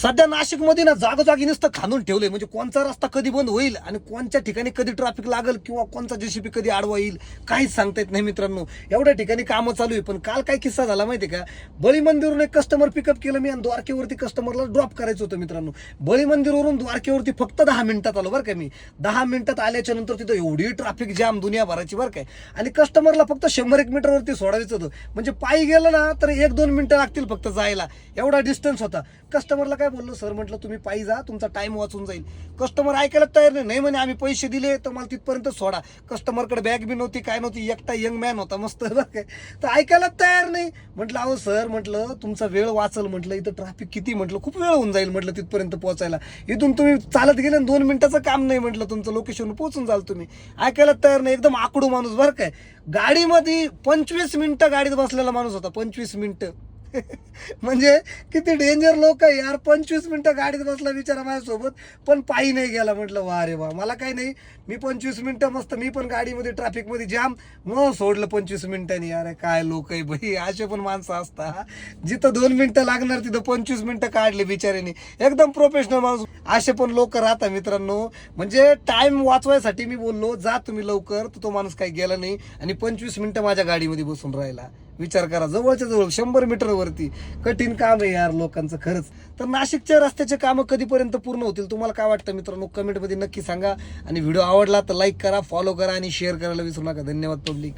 सध्या नाशिकमध्ये ना जागोजागी नुसतं खांदून ठेवलंय, म्हणजे कोणचा रस्ता कधी बंद होईल आणि कोणत्या ठिकाणी कधी ट्रॅफिक लागेल किंवा कोणचा जेसीबी कधी आडवा येईल काहीच सांगता येत नाही मित्रांनो. एवढ्या ठिकाणी कामं चालू आहे. पण काल काय किस्सा झाला माहितीये का, बळी मंदिरवरून एक कस्टमर पिकअप केलं मी आणि द्वारकेवरती कस्टमरला ड्रॉप करायचं होतं मित्रांनो. बळी मंदिरवरून द्वारकेवरती फक्त 10 मिनिटात आलो बरं का मी. 10 मिनिटात आल्याच्या नंतर तिथं एवढी ट्रॅफिक जाम दुनिया भराची बरं काय. आणि कस्टमरला फक्त 100-1 मीटरवरती सोडायचं होतं, म्हणजे पायी गेलं ना तर 1-2 मिनिटं लागतील फक्त जायला, एवढा डिस्टन्स होता. कस्टमरला काय बोललो, सर म्हटलं तुम्ही पायी जा, तुमचा टाइम वाचून जाईल. कस्टमर ऐकायला तयार नाही म्हणे आम्ही पैसे दिले तर मला तिथपर्यंत सोडा. कस्टमरकडे बॅग बी नव्हती, काय नव्हती, एकटा यंग मॅन होता मस्त बरं काय. तर ऐकायला तयार नाही. म्हटलं अहो सर, म्हटलं तुमचा वेळ वाचल, म्हटलं इथं ट्रॅफिक किती, म्हटलं खूप वेळ होऊन जाईल म्हटलं तिथपर्यंत पोहोचायला. इथून तुम्ही चालत गेले 2 मिनिटाचं काम नाही, म्हटलं तुमचं लोकेशन पोहोचून जाल तुम्ही. ऐकायला तयार नाही, एकदम आकडू माणूस बरं काय. गाडीमध्ये 25 मिनिटं गाडीत बसलेला माणूस होता, 25 मिनिटं. म्हणजे किती डेंजर लोक आहे यार. 25 मिनिटं गाडीत बसला बिचारा माझ्यासोबत, पण पायी नाही गेला. म्हटलं वा रे वा, मला काही नाही, मी 25 मिनिटं मस्त, मी पण गाडीमध्ये ट्रॅफिकमध्ये जाम मग सोडलं 25 मिनिटांनी. यार काय लोक आहे भाई, असे पण माणसं असतात. जिथं 2 मिनिटं लागणार तिथं 25 मिनिटं काढले बिचाऱ्याने. एकदम प्रोफेशनल माणूस. असे पण लोक राहतात मित्रांनो. म्हणजे टाइम वाचवायसाठी मी बोललो जा तुम्ही लवकर, तर तो माणूस काही गेला नाही आणि 25 मिनिटं माझ्या गाडीमध्ये बसून राहिला. विचार करा, जवळच्या जवळ 100 मीटरवरती. कठीण काम आहे यार लोकांचं खरंच. तर नाशिकच्या रस्त्याचे कामं कधीपर्यंत पूर्ण होतील, तुम्हाला काय वाटतं मित्रांनो, कमेंटमध्ये नक्की सांगा. आणि व्हिडिओ आवडला तर लाईक करा, फॉलो करा आणि शेअर करायला विसरू नका. धन्यवाद पब्लिक.